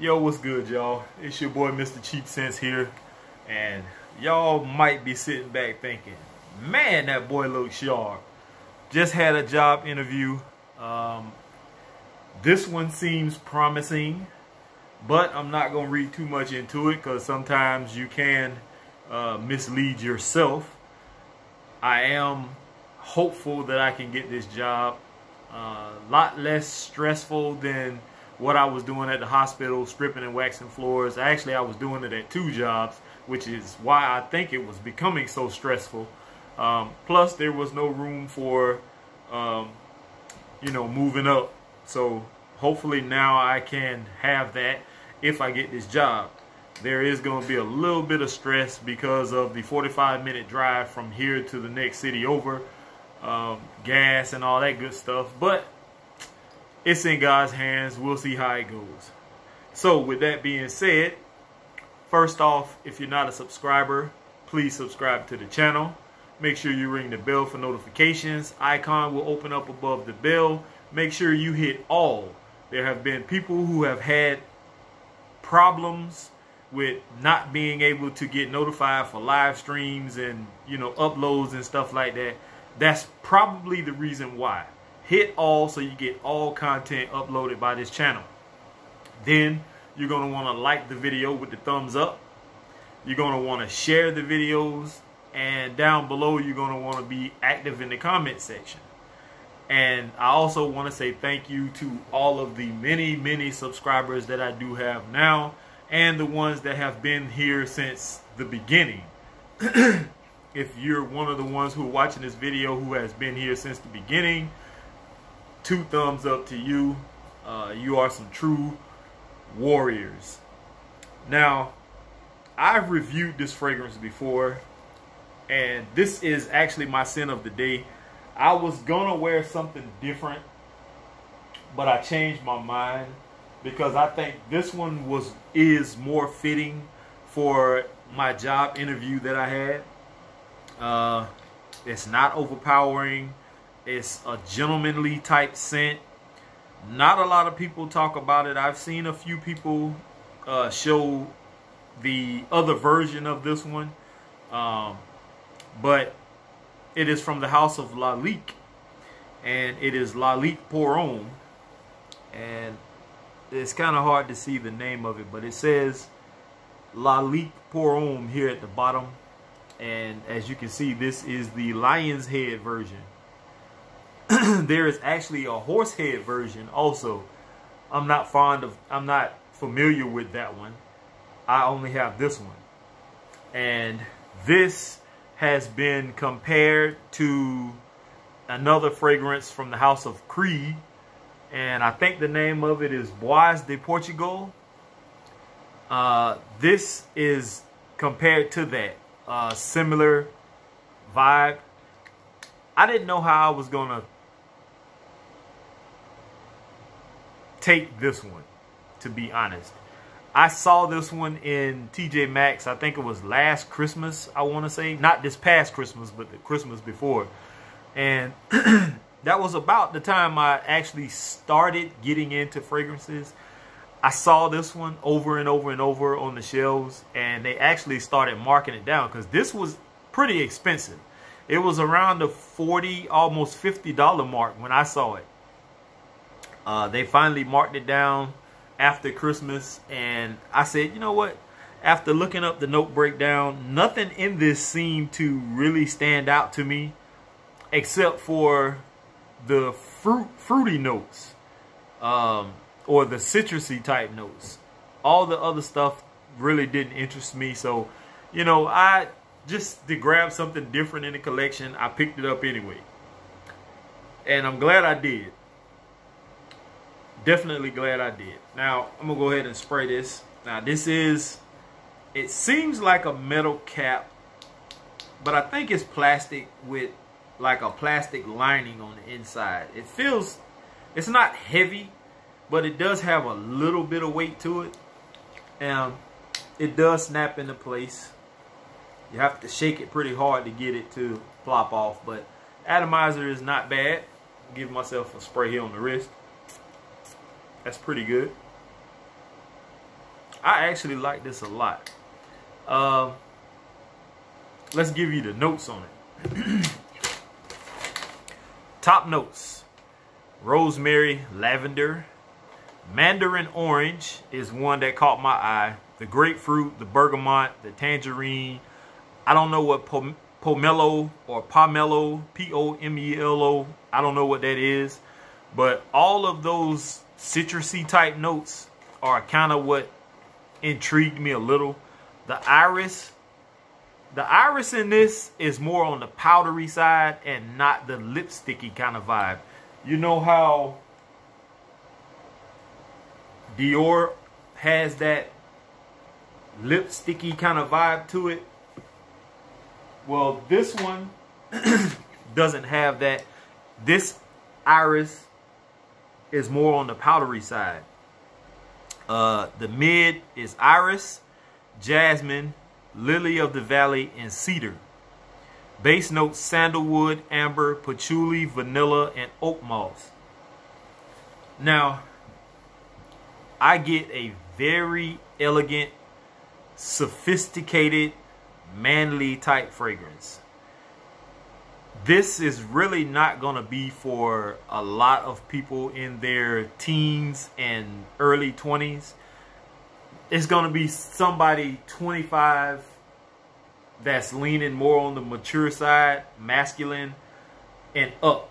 Yo, what's good, y'all? It's your boy, Mr. Cheap Sense here. And y'all might be sitting back thinking, man, that boy looks sharp. Just had a job interview. This one seems promising, but I'm not going to read too much into it because sometimes you can mislead yourself. I am hopeful that I can get this job. A lot less stressful than what I was doing at the hospital, stripping and waxing floors. Actually, I was doing it at 2 jobs, which is why I think it was becoming so stressful. Plus, there was no room for, moving up. So hopefully now I can have that if I get this job. There is going to be a little bit of stress because of the 45-minute drive from here to the next city over, gas and all that good stuff. But it's in God's hands. We'll see how it goes. So with that being said, first off, if you're not a subscriber, please subscribe to the channel. Make sure you ring the bell for notifications. Icon will open up above the bell. Make sure you hit all. There have been people who have had problems with not being able to get notified for live streams and uploads and stuff like that. That's probably the reason why. Hit all so you get all content uploaded by this channel. Then you're going to want to like the video with the thumbs up. You're going to want to share the videos. And down below, you're going to want to be active in the comment section. And I also want to say thank you to all of the many subscribers that I do have now, and the ones that have been here since the beginning. If you're one of the ones who are watching this video who has been here since the beginning, 2 thumbs up to you. You are some true warriors. Now, I've reviewed this fragrance before, and this is actually my scent of the day. I was gonna wear something different, but I changed my mind because I think this one is more fitting for my job interview that I had. It's not overpowering. It's a gentlemanly type scent. Not a lot of people talk about it. I've seen a few people show the other version of this one. But it is from the house of Lalique. And it is Lalique pour Homme. And it's kind of hard to see the name of it, but it says Lalique pour Homme here at the bottom. And as you can see, this is the lion's head version. There is actually a horse head version also. I'm not familiar with that one. I only have this one. And this has been compared to another fragrance from the house of Creed. And I think the name of it is Bois de Portugal. This is compared to that. Similar vibe. I didn't know how I was going to take this one, to be honest. I saw this one in TJ Maxx. I think it was last Christmas, I want to say. Not this past Christmas, but the Christmas before. And that was about the time I actually started getting into fragrances. I saw this one over and over and over on the shelves, and they actually started marking it down because this was pretty expensive. It was around the $40, almost $50 mark when I saw it. They finally marked it down after Christmas, and I said, you know what? After looking up the note breakdown, nothing in this seemed to really stand out to me, except for the fruity notes, or the citrusy type notes. All the other stuff really didn't interest me. So, I just to grab something different in the collection, I picked it up anyway. And I'm glad I did. Definitely glad I did. Now, I'm going to go ahead and spray this. Now, it seems like a metal cap, but I think it's plastic with like a plastic lining on the inside. It's not heavy, but it does have a little bit of weight to it. And it does snap into place. You have to shake it pretty hard to get it to flop off, but atomizer is not bad. Give myself a spray here on the wrist. That's pretty good. I actually like this a lot. Let's give you the notes on it. Top notes: rosemary, lavender, mandarin orange is one that caught my eye. The grapefruit, the bergamot, the tangerine. I don't know what pomelo or pomelo, P-O-M-E-L-O. I don't know what that is, but all of those citrusy type notes are kind of what intrigued me a little. The iris in this is more on the powdery side and not the lipsticky kind of vibe. You know how Dior has that lipsticky kind of vibe to it? Well, this one doesn't have that. This iris is more on the powdery side. The mid is iris, jasmine, lily of the valley, and cedar. Base notes: sandalwood, amber, patchouli, vanilla, and oak moss. Now, I get a very elegant, sophisticated, manly type fragrance. This is really not going to be for a lot of people in their teens and early 20s. It's going to be somebody 25 that's leaning more on the mature side, masculine, and up.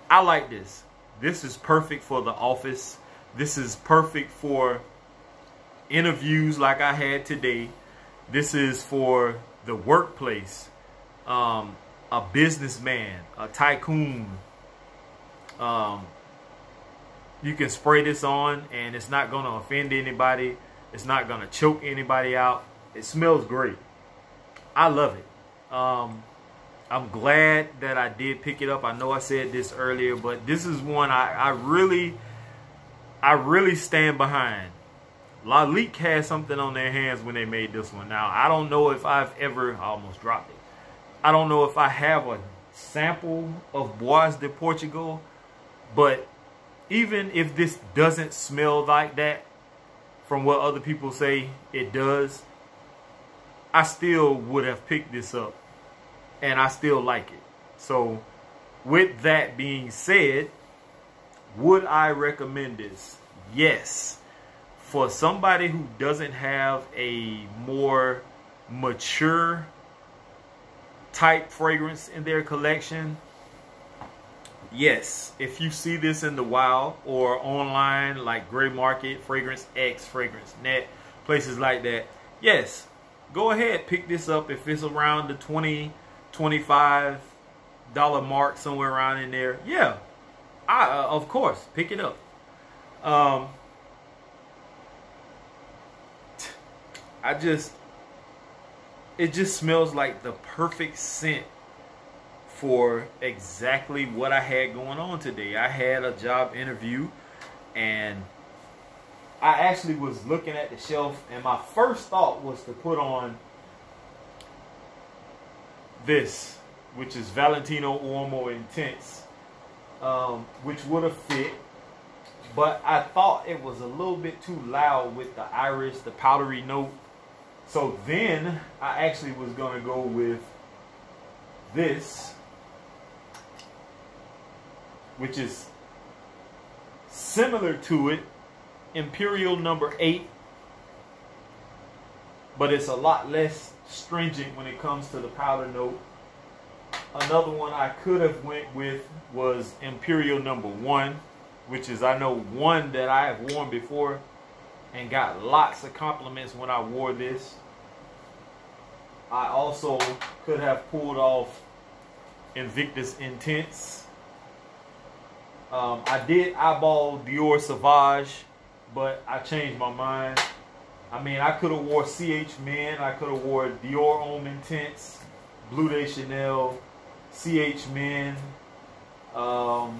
I like this. This is perfect for the office. This is perfect for interviews like I had today. This is for the workplace. A businessman, a tycoon. You can spray this on and it's not going to offend anybody. It's not going to choke anybody out. It smells great. I love it. I'm glad that I did pick it up. I know I said this earlier, but this is one I really stand behind. Lalique had something on their hands when they made this one. Now, I don't know if I almost dropped it. I don't know if I have a sample of Bois de Portugal, but even if this doesn't smell like that, from what other people say it does, I still would have picked this up, and I still like it. So, with that being said, would I recommend this? Yes. For somebody who doesn't have a more mature type fragrance in their collection, yes. If you see this in the wild or online like Gray Market, Fragrance X, Fragrance Net, places like that, yes, go ahead, pick this up. If it's around the $20, $25 mark, somewhere around in there, yeah, of course, pick it up. It just smells like the perfect scent for exactly what I had going on today. I had a job interview, and I actually was looking at the shelf, and my first thought was to put on this, which is Valentino Uomo Intense, which would have fit, but I thought it was a little bit too loud with the iris, the powdery note. So then I actually was going to go with this, which is similar to it, Imperial number 8, but it's a lot less stringent when it comes to the powder note. Another one I could have went with was Imperial number 1, which is, I know, one that I have worn before and got lots of compliments when I wore this. I also could have pulled off Invictus Intense. I did eyeball Dior Sauvage, but I changed my mind. I mean, I could have wore CH Men. I could have wore Dior Homme Intense, Bleu de Chanel, CH Men. I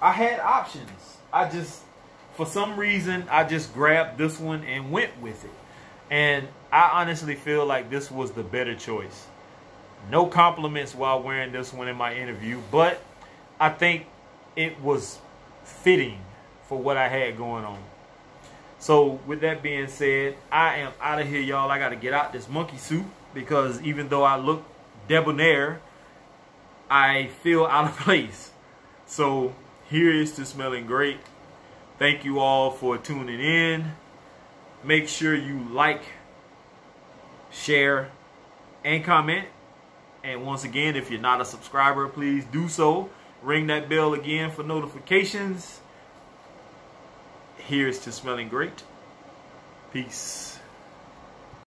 had options. For some reason, I just grabbed this one and went with it. And I honestly feel like this was the better choice. No compliments while wearing this one in my interview, but I think it was fitting for what I had going on. So with that being said, I am out of here, y'all. I got to get out this monkey suit because even though I look debonair, I feel out of place. So here is to smelling great. Thank you all for tuning in. Make sure you like, share, and comment. And once again, if you're not a subscriber, please do so. Ring that bell again for notifications. Here's to smelling great. Peace.